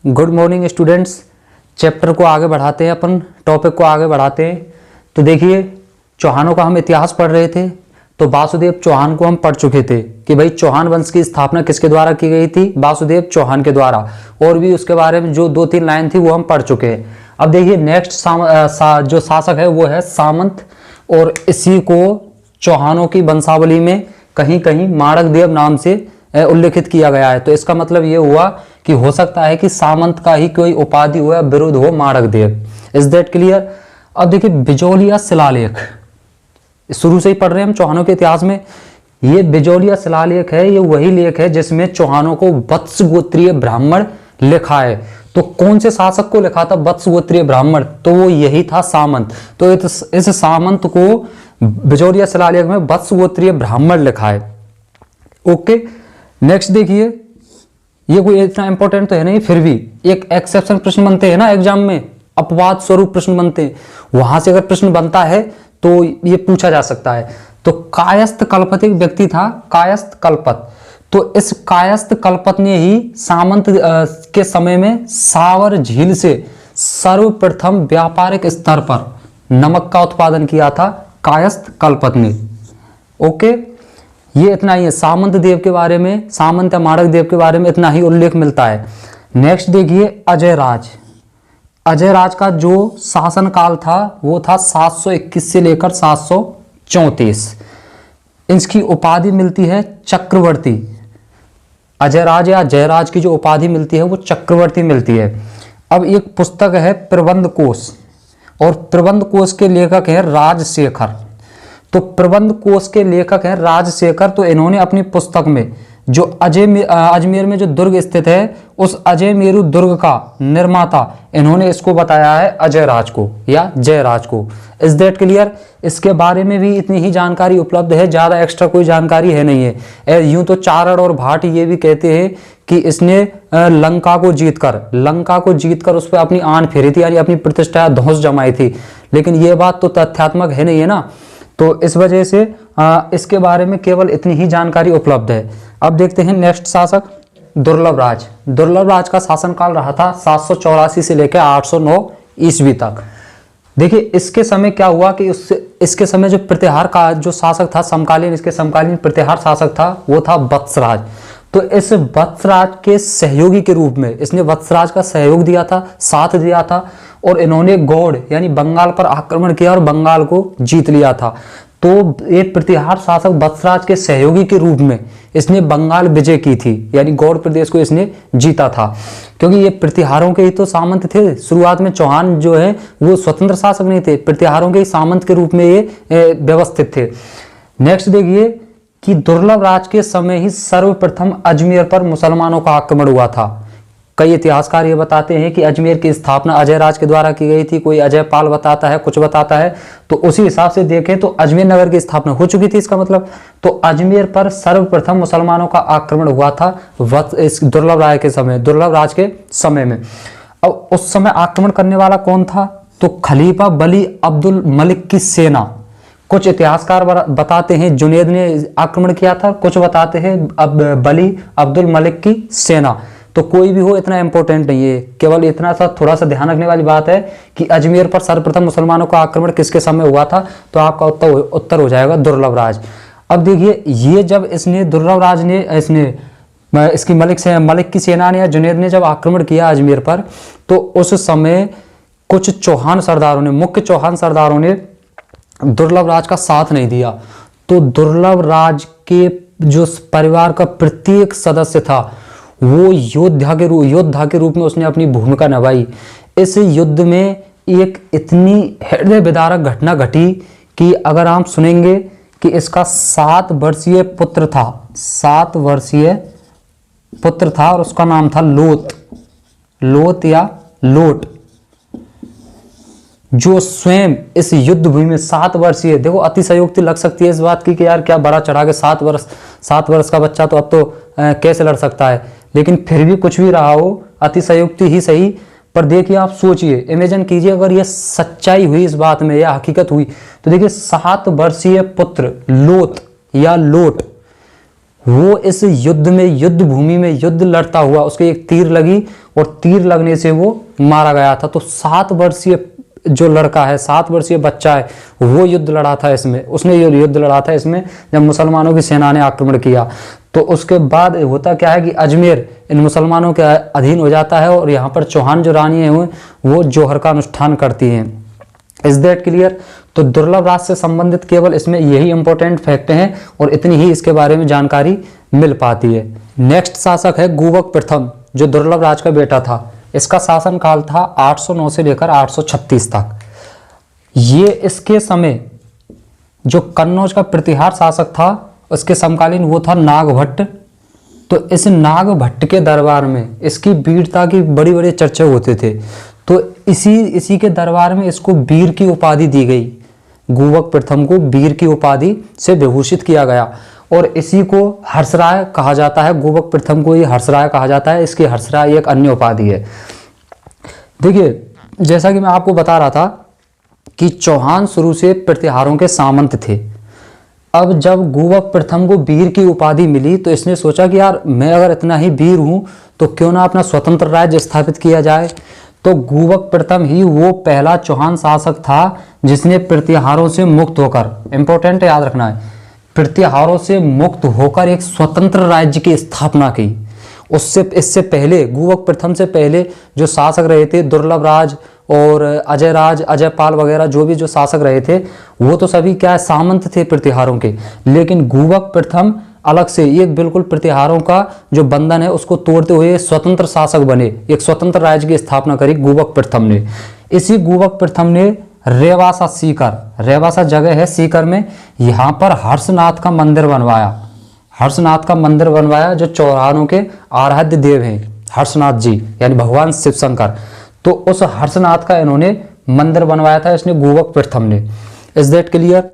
Good morning students. Chapter को आगे बढ़ाते हैं, अपन टॉपिक को आगे बढ़ाते हैं। तो देखिए, चौहानों का हम इतिहास पढ़ रहे थे। तो वासुदेव चौहान को हम पढ़ चुके थे कि भाई चौहान वंश की स्थापना किसके द्वारा की गई थी, वासुदेव चौहान के द्वारा। और भी उसके बारे में जो 2-3 लाइन थी वो हम पढ़ चुके हैं। अब देखिए नेक्स्ट जो शासक है वो है सामंत, और इसी को चौहानों की वंशावली में कहीं कहीं माणक देव नाम से उल्लेखित किया गया है। तो इसका मतलब ये हुआ कि हो सकता है कि सामंत का ही कोई उपाधि हो या बिरुद हो माणक देव। Is that clear? अब देखिए बिजौलिया शिलालेख, शुरू से ही पढ़ रहे हैं हम चौहानों के इतिहास में। ये बिजौलिया शिलालेख है, ये वही लेख है जिसमें चौहानों को वत्स गोत्रीय ब्राह्मण लिखा है। तो कौन से शासक को लिखा था वत्स गोत्रीय ब्राह्मण? तो वो यही था सामंत। तो इस सामंत को बिजौलिया शिलालेख में वत्स गोत्रीय ब्राह्मण लिखा है। ओके, नेक्स्ट देखिए, ये कोई इतना इंपॉर्टेंट तो है नहीं, फिर भी एक एक्सेप्शन प्रश्न बनते हैं ना एग्जाम में, अपवाद स्वरूप प्रश्न बनते हैं। वहां से अगर प्रश्न बनता है तो ये पूछा जा सकता है। तो कायस्थ कल्पत एक व्यक्ति था, कायस्थ कल्पत। तो इस कायस्थ कल्पत ने ही सामंत के समय में सावर झील से सर्वप्रथम व्यापारिक स्तर पर नमक का उत्पादन किया था, कायस्थ कल्पत ने। ओके, ये इतना ही है सामंत देव के बारे में, सामंत या माणक देव के बारे में इतना ही उल्लेख मिलता है। नेक्स्ट देखिए अजय राज। अजय राज का जो शासन काल था वो था 721 से लेकर 734। इसकी उपाधि मिलती है चक्रवर्ती। अजय राज या जयराज की जो उपाधि मिलती है वो चक्रवर्ती मिलती है। अब एक पुस्तक है प्रबंध कोश, और प्रबंध कोश के लेखक है राजशेखर। तो प्रबंध कोश के लेखक हैं राजशेखर। तो इन्होंने अपनी पुस्तक में जो अजमेर में जो दुर्ग स्थित है, उस अजय मेरु दुर्ग का निर्माता इन्होंने इसको बताया है अजय राज को या जयराज को। Is that clear? इसके बारे में भी इतनी ही जानकारी उपलब्ध है, ज्यादा एक्स्ट्रा कोई जानकारी है नहीं है। यूं तो चारण और भाट ये भी कहते हैं कि इसने लंका को जीतकर उस पर अपनी आन फेरी थी, यानी अपनी प्रतिष्ठा ध्वंस जमाई थी। लेकिन ये बात तो तथ्यात्मक है नहीं है ना, तो इस वजह से इसके बारे में केवल इतनी ही जानकारी उपलब्ध है। अब देखते हैं नेक्स्ट शासक दुर्लभ राज। दुर्लभ राज का शासनकाल रहा था 784 से लेकर 809 ईस्वी तक। देखिए इसके समय क्या हुआ कि इसके समय जो प्रतिहार का जो शासक था समकालीन, इसके समकालीन प्रतिहार शासक था वो था वत्सराज। तो इस वत्सराज के सहयोगी के रूप में इसने वत्सराज का सहयोग दिया था, साथ दिया था, और इन्होंने गौड़ यानी बंगाल पर आक्रमण किया और बंगाल को जीत लिया था। तो ये प्रतिहार शासक वत्सराज के सहयोगी के रूप में इसने बंगाल विजय की थी, यानी गौड़ प्रदेश को इसने जीता था। क्योंकि ये प्रतिहारों के ही तो सामंत थे शुरुआत में। चौहान जो है वो स्वतंत्र शासक नहीं थे, प्रतिहारों के ही सामंत के रूप में ये व्यवस्थित थे। नेक्स्ट देखिए कि दुर्लभ राज के समय ही सर्वप्रथम अजमेर पर मुसलमानों का आक्रमण हुआ था। कई इतिहासकार ये बताते हैं कि अजमेर की स्थापना अजय राज के द्वारा की गई थी, कोई अजय पाल बताता है, कुछ बताता है। तो उसी हिसाब से देखें तो अजमेर नगर की स्थापना हो चुकी थी इसका मतलब। तो अजमेर पर सर्वप्रथम मुसलमानों का आक्रमण हुआ था इस दुर्लभ राज के समय में। अब उस समय आक्रमण करने वाला कौन था? तो खलीफा बली अब्दुल मलिक की सेना। कुछ इतिहासकार बताते हैं जुनैद ने आक्रमण किया था, कुछ बताते हैं बली अब्दुल मलिक की सेना। तो कोई भी हो इतना इंपॉर्टेंट नहीं है, केवल इतना सा थोड़ा सा ध्यान रखने वाली बात है कि अजमेर पर सर्वप्रथम मुसलमानों का आक्रमण किसके समय हुआ था। तो आपका उत्तर हो जाएगा दुर्लभ राज। अब देखिए ये जब दुर्लभ राज ने इसकी मलिक की सेना ने या जुनैद ने जब आक्रमण किया अजमेर पर, तो उस समय कुछ चौहान सरदारों ने, मुख्य चौहान सरदारों ने दुर्लभ राज का साथ नहीं दिया। तो दुर्लभ राज के जो परिवार का प्रत्येक सदस्य था वो योद्धा के रूप में उसने अपनी भूमिका निभाई। इस युद्ध में एक इतनी हृदय विदारक घटना घटी कि अगर आप सुनेंगे कि इसका 7 वर्षीय पुत्र था और उसका नाम था लोत या लोट, जो स्वयं इस युद्ध भूमि में 7 वर्षीय, देखो अतिशयोक्ति लग सकती है इस बात की कि यार क्या बड़ा चढ़ा के 7 वर्ष का बच्चा तो अब तो कैसे लड़ सकता है, लेकिन फिर भी कुछ भी रहा हो अतिशयोक्ति ही सही। पर देखिए आप सोचिए, इमेजिन कीजिए अगर ये सच्चाई हुई इस बात में या हकीकत हुई, तो देखिए 7 वर्षीय पुत्र लोत या लोट वो इस युद्ध में, युद्ध भूमि में युद्ध लड़ता हुआ उसके एक तीर लगी और तीर लगने से वो मारा गया था। तो 7 वर्षीय जो लड़का है, 7 वर्षीय बच्चा है, वो युद्ध लड़ा था इसमें, उसने ये युद्ध लड़ा था इसमें जब मुसलमानों की सेना ने आक्रमण किया। तो उसके बाद होता क्या है कि अजमेर इन मुसलमानों के अधीन हो जाता है और यहाँ पर चौहान जो रानी है वो जौहर का अनुष्ठान करती हैं। Is that clear? तो दुर्लभ राज से संबंधित केवल इसमें यही इंपॉर्टेंट फैक्ट हैं और इतनी ही इसके बारे में जानकारी मिल पाती है। नेक्स्ट शासक है गूबक प्रथम, जो दुर्लभ राज का बेटा था। इसका शासन काल था 809 से लेकर 836 तक। ये इसके समय जो कन्नौज का प्रतिहार शासक था उसके समकालीन वो था नागभट्ट। तो इस नागभट्ट के दरबार में इसकी वीरता की बड़ी बड़ी चर्चा होते थे। तो इसी के दरबार में इसको वीर की उपाधि दी गई। गूबक प्रथम को वीर की उपाधि से विभूषित किया गया और इसी को हर्षराय कहा जाता है। गूबक प्रथम को ये हर्षराय कहा जाता है। इसकी हर्षराय एक अन्य उपाधि है। देखिए, जैसा कि मैं आपको बता रहा था कि चौहान शुरू से प्रतिहारों के सामंत थे। अब जब गूबक प्रथम को वीर की उपाधि मिली तो इसने सोचा कि यार मैं अगर इतना ही वीर हूं तो क्यों ना अपना स्वतंत्र राज्य स्थापित किया जाए। तो गूबक प्रथम ही वो पहला चौहान शासक था जिसने प्रतिहारों से मुक्त होकर, इंपॉर्टेंट याद रखना है, प्रतिहारों से मुक्त होकर एक स्वतंत्र राज्य की स्थापना की। इससे पहले, गूबक प्रथम से पहले जो शासक रहे थे, दुर्लभ राज और अजय राज, अजय पाल वगैरह जो शासक रहे थे, वो तो सभी क्या सामंत थे प्रतिहारों के। लेकिन गूबक प्रथम अलग से एक बिल्कुल प्रतिहारों का जो बंधन है उसको तोड़ते हुए स्वतंत्र शासक बने, एक स्वतंत्र राज्य की स्थापना करी गूबक प्रथम ने। इसी गूबक प्रथम ने रेवासा, सीकर, रेवासा जगह है सीकर में, यहाँ पर हर्षनाथ का मंदिर बनवाया। हर्षनाथ का मंदिर बनवाया जो चौहानों के आराध्य देव हैं, हर्षनाथ जी यानी भगवान शिव शंकर। तो उस हर्षनाथ का इन्होंने मंदिर बनवाया था इसने, गूबक प्रथम ने। Is that clear?